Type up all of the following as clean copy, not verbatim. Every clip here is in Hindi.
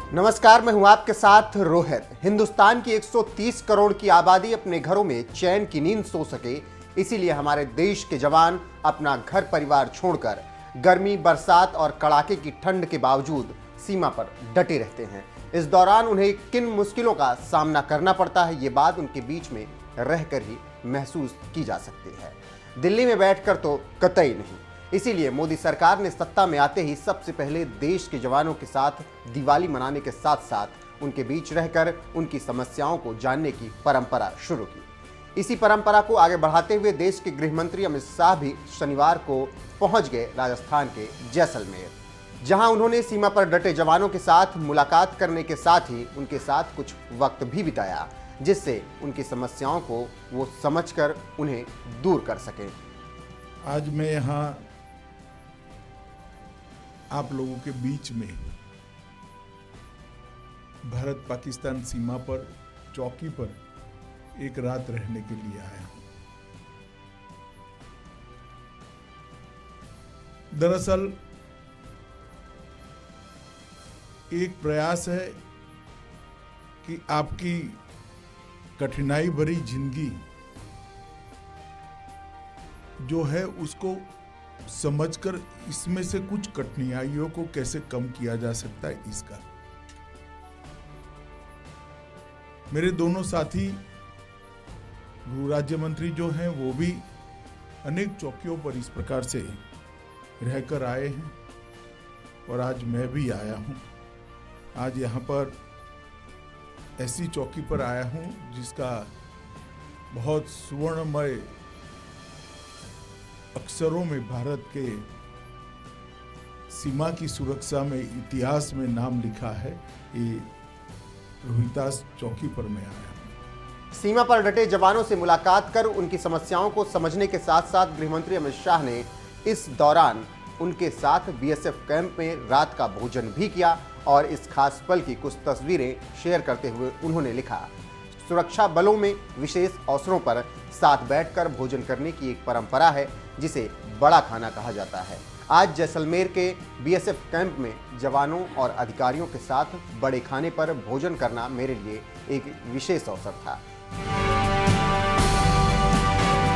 नमस्कार, मैं हूं आपके साथ रोहित। हिंदुस्तान की 130 करोड़ की आबादी अपने घरों में चैन की नींद सो सके, इसीलिए हमारे देश के जवान अपना घर परिवार छोड़कर गर्मी, बरसात और कड़ाके की ठंड के बावजूद सीमा पर डटे रहते हैं। इस दौरान उन्हें किन मुश्किलों का सामना करना पड़ता है, ये बात उनके बीच में रहकर ही महसूस की जा सकती है। दिल्ली में बैठकर तो कतई नहीं। इसीलिए मोदी सरकार ने सत्ता में आते ही सबसे पहले देश के जवानों के साथ दिवाली मनाने के साथ साथ उनके बीच रहकर उनकी समस्याओं को जानने की परंपरा शुरू की। इसी परंपरा को आगे बढ़ाते हुए देश के गृह मंत्री अमित शाह भी शनिवार को पहुंच गए राजस्थान के जैसलमेर, जहां उन्होंने सीमा पर डटे जवानों के साथ मुलाकात करने के साथ ही उनके साथ कुछ वक्त भी बिताया, जिससे उनकी समस्याओं को वो समझकर उन्हें दूर कर सकें। आज मैं यहाँ आप लोगों के बीच में भारत पाकिस्तान सीमा पर चौकी पर एक रात रहने के लिए आया हूं। दरअसल एक प्रयास है कि आपकी कठिनाई भरी जिंदगी जो है उसको समझकर इसमें से कुछ कठिनाइयों को कैसे कम किया जा सकता है, इसका मेरे दोनों साथी गृह राज्य मंत्री जो हैं वो भी अनेक चौकियों पर इस प्रकार से रहकर आए हैं और आज मैं भी आया हूं। आज यहाँ पर ऐसी चौकी पर आया हूं जिसका बहुत सुवर्णमय अक्षरों में भारत के सीमा की सुरक्षा में इतिहास में नाम लिखा है। ये रोहितास चौकी पर मैं आया हूं। सीमा पर डटे जवानों से मुलाकात कर उनकी समस्याओं को समझने के साथ साथ गृहमंत्री अमित शाह ने इस दौरान उनके साथ बीएसएफ कैंप में रात का भोजन भी किया और इस खास पल की कुछ तस्वीरें शेयर करते हुए उन्होंने लिखा, सुरक्षा बलों में विशेष अवसरों पर साथ बैठकर भोजन करने की एक परंपरा है जिसे बड़ा खाना कहा जाता है। आज जैसलमेर के बीएसएफ कैंप में जवानों और अधिकारियों के साथ बड़े खाने पर भोजन करना मेरे लिए एक विशेष अवसर था।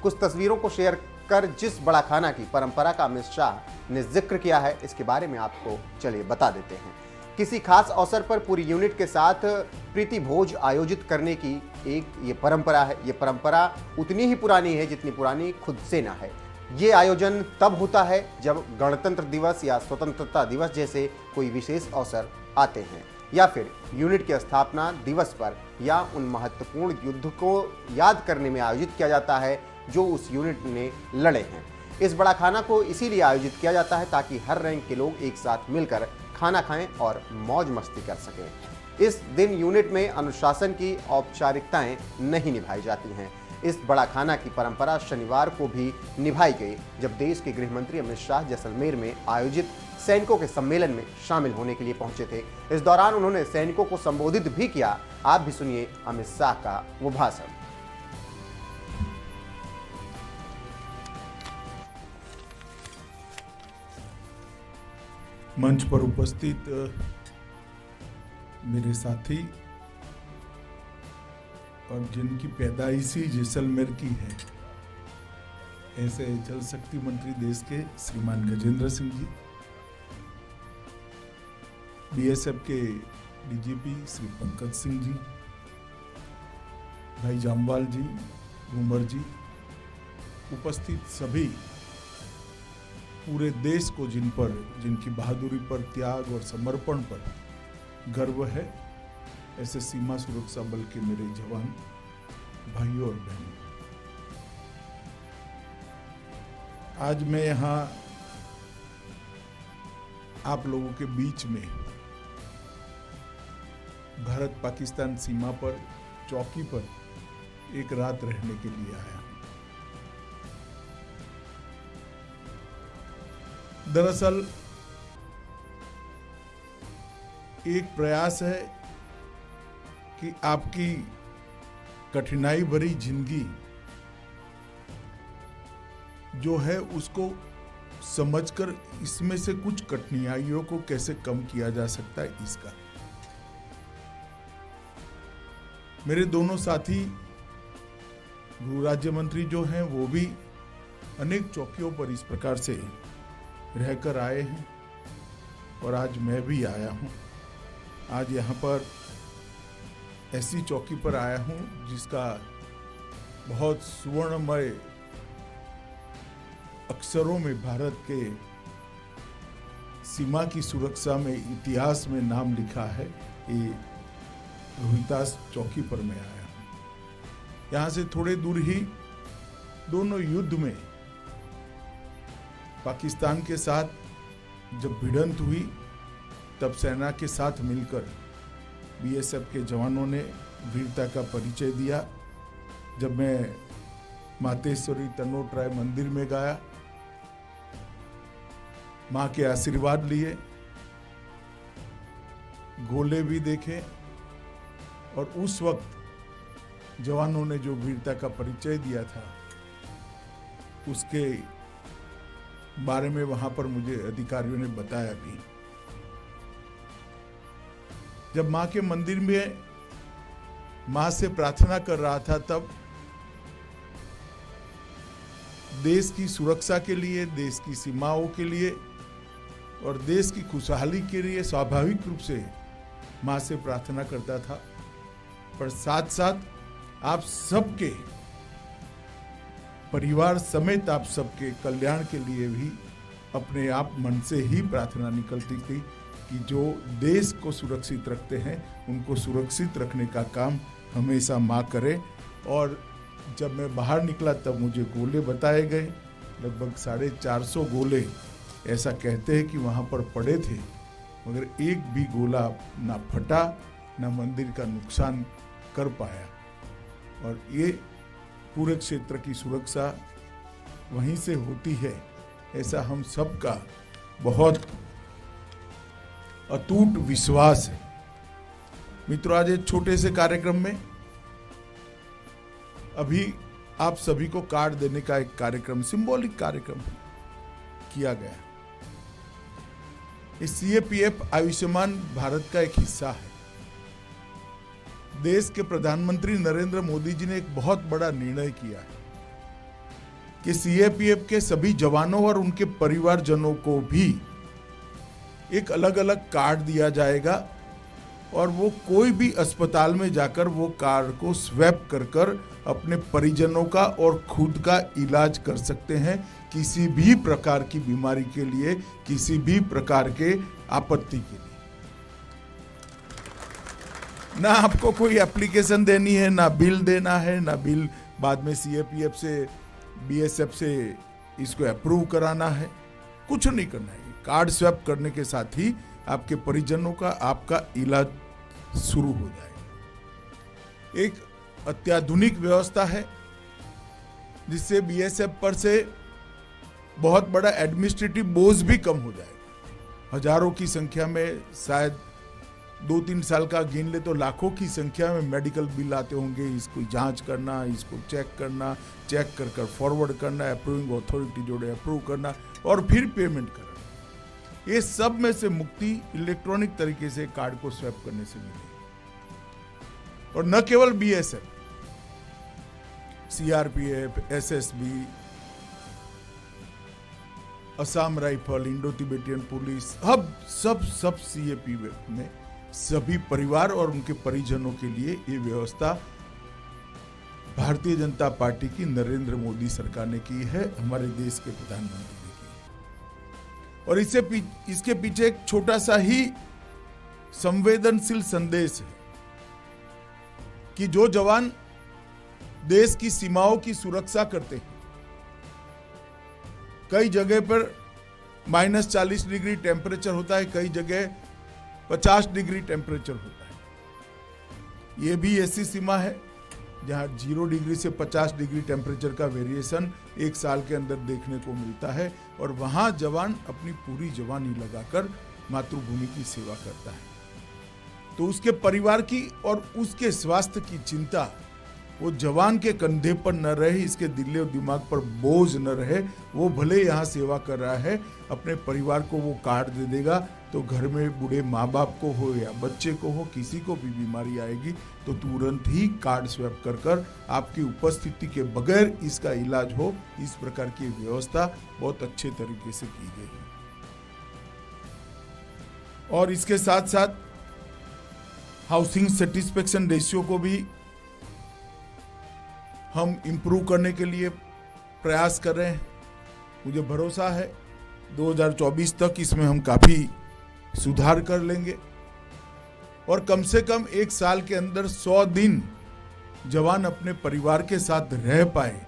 कुछ तस्वीरों को शेयर कर जिस बड़ा खाना की परंपरा का अमित शाह ने जिक्र किया है, इसके बारे में आपको चलिए बता देते हैं। किसी खास अवसर पर पूरी यूनिट के साथ प्रीति भोज आयोजित करने की एक ये परंपरा है। ये परंपरा उतनी ही पुरानी है जितनी पुरानी खुद सेना है। ये आयोजन तब होता है जब गणतंत्र दिवस या स्वतंत्रता दिवस जैसे कोई विशेष अवसर आते हैं, या फिर यूनिट के स्थापना दिवस पर, या उन महत्वपूर्ण युद्ध को याद करने में आयोजित किया जाता है जो उस यूनिट ने लड़े हैं। इस बड़ा खाना को इसीलिए आयोजित किया जाता है ताकि हर रैंक के लोग एक साथ मिलकर खाना खाएं और मौज मस्ती कर सकें। इस दिन यूनिट में अनुशासन की औपचारिकताएं नहीं निभाई जाती हैं। इस बड़ा खाना की परंपरा शनिवार को भी निभाई गई जब देश के गृह मंत्री अमित शाह जैसलमेर में आयोजित सैनिकों के सम्मेलन में शामिल होने के लिए पहुंचे थे। इस दौरान उन्होंने सैनिकों को संबोधित भी किया। आप भी सुनिए अमित शाह का वो भाषण। मंच पर उपस्थित मेरे साथी और जिनकी पैदाइशी जैसलमेर की है, ऐसे जल शक्ति मंत्री देश के श्रीमान गजेंद्र सिंह जी, बीएसएफ के डीजीपी श्री पंकज सिंह जी, भाई जामवाल जी, घूमर जी, उपस्थित सभी पूरे देश को जिनकी बहादुरी पर, त्याग और समर्पण पर गर्व है, ऐसे सीमा सुरक्षा बल के मेरे जवान भाइयों और बहनों, आज मैं यहाँ आप लोगों के बीच में भारत पाकिस्तान सीमा पर चौकी पर एक रात रहने के लिए आया हूं। दरअसल एक प्रयास है कि आपकी कठिनाई भरी जिंदगी जो है उसको समझकर इसमें से कुछ कठिनाइयों को कैसे कम किया जा सकता है, इसका मेरे दोनों साथी गृह राज्य मंत्री जो हैं वो भी अनेक चौकियों पर इस प्रकार से रहकर आए हैं और आज मैं भी आया हूं। आज यहाँ पर ऐसी चौकी पर आया हूं जिसका बहुत सुवर्णमय अक्षरों में भारत के सीमा की सुरक्षा में इतिहास में नाम लिखा है। ये रोहितास चौकी पर मैं आया हूं। यहाँ से थोड़े दूर ही दोनों युद्ध में पाकिस्तान के साथ जब भिड़ंत हुई तब सेना के साथ मिलकर बीएसएफ के जवानों ने वीरता का परिचय दिया। जब मैं मातेश्वरी तनोट राय मंदिर में गया, मां के आशीर्वाद लिए, गोले भी देखे और उस वक्त जवानों ने जो वीरता का परिचय दिया था उसके बारे में वहां पर मुझे अधिकारियों ने बताया भी। जब मां के मंदिर में मां से प्रार्थना कर रहा था तब देश की सुरक्षा के लिए, देश की सीमाओं के लिए और देश की खुशहाली के लिए स्वाभाविक रूप से मां से प्रार्थना करता था, पर साथ साथ आप सबके परिवार समेत आप सबके कल्याण के लिए भी अपने आप मन से ही प्रार्थना निकलती थी कि जो देश को सुरक्षित रखते हैं उनको सुरक्षित रखने का काम हमेशा मां करे। और जब मैं बाहर निकला तब मुझे गोले बताए गए, लगभग 450 गोले ऐसा कहते हैं कि वहाँ पर पड़े थे, मगर एक भी गोला ना फटा ना मंदिर का नुकसान कर पाया। और ये पूरे क्षेत्र की सुरक्षा वहीं से होती है, ऐसा हम सबका बहुत अटूट विश्वास है। मित्रों, आज एक छोटे से कार्यक्रम में अभी आप सभी को कार्ड देने का एक कार्यक्रम, सिंबॉलिक कार्यक्रम किया गया। ये सीएपीएफ आयुष्मान भारत का एक हिस्सा है। देश के प्रधानमंत्री नरेंद्र मोदी जी ने एक बहुत बड़ा निर्णय किया है कि सीएपीएफ के सभी जवानों और उनके परिवारजनों को भी एक अलग अलग कार्ड दिया जाएगा और वो कोई भी अस्पताल में जाकर वो कार्ड को स्वैप कर कर अपने परिजनों का और खुद का इलाज कर सकते हैं, किसी भी प्रकार की बीमारी के लिए, किसी भी प्रकार के आपत्ति के लिए। ना आपको कोई एप्लीकेशन देनी है, ना बिल देना है, ना बिल बाद में सीएपीएफ से, बीएसएफ से इसको अप्रूव कराना है, कुछ नहीं करना है। कार्ड स्वैप करने के साथ ही आपके परिजनों का आपका इलाज शुरू हो जाएगा। एक अत्याधुनिक व्यवस्था है जिससे बीएसएफ पर से बहुत बड़ा एडमिनिस्ट्रेटिव बोझ भी कम हो जाएगा। हजारों की संख्या में, शायद 2-3 साल का गिन ले तो लाखों की संख्या में मेडिकल बिल आते होंगे। इसको जांच करना, इसको चेक करना, चेक कर कर फॉरवर्ड करना, अप्रूविंग अथॉरिटी जोड़े अप्रूव करना और फिर पेमेंट करना। ये सब में से मुक्ति इलेक्ट्रॉनिक तरीके से कार्ड को स्वैप करने से मिलेगी। और न केवल BSF, CRPF, SSB, Assam rifle, Indo Tibetan police, अब सब सीएपीएफ में सभी परिवार और उनके परिजनों के लिए ये व्यवस्था भारतीय जनता पार्टी की नरेंद्र मोदी सरकार ने की है, हमारे देश के प्रधानमंत्री ने की। और इसके पीछे एक छोटा सा ही संवेदनशील संदेश है कि जो जवान देश की सीमाओं की सुरक्षा करते हैं, कई जगह पर -40 डिग्री टेम्परेचर होता है, कई जगह 50 डिग्री टेम्परेचर होता है। यह भी ऐसी सीमा है जहां 0 डिग्री से 50 डिग्री टेम्परेचर का वेरिएशन एक साल के अंदर देखने को मिलता है। और वहां जवान अपनी पूरी जवानी लगाकर मातृभूमि की सेवा करता है, तो उसके परिवार की और उसके स्वास्थ्य की चिंता वो जवान के कंधे पर न रहे, इसके दिल और दिमाग पर बोझ न रहे। वो भले यहाँ सेवा कर रहा है, अपने परिवार को वो कार्ड दे देगा तो घर में बूढ़े माँ बाप को हो या बच्चे को हो, किसी को भी बीमारी आएगी तो तुरंत ही कार्ड स्वैप कर आपकी उपस्थिति के बगैर इसका इलाज हो, इस प्रकार की व्यवस्था बहुत अच्छे तरीके से की गई है। और इसके साथ साथ हाउसिंग सेटिस्फेक्शन रेशियो को भी हम इम्प्रूव करने के लिए प्रयास कर रहे हैं। मुझे भरोसा है 2024 तक इसमें हम काफी सुधार कर लेंगे और कम से कम 1 साल के अंदर 100 दिन जवान अपने परिवार के साथ रह पाए,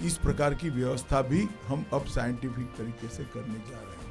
इस प्रकार की व्यवस्था भी हम अब साइंटिफिक तरीके से करने जा रहे हैं।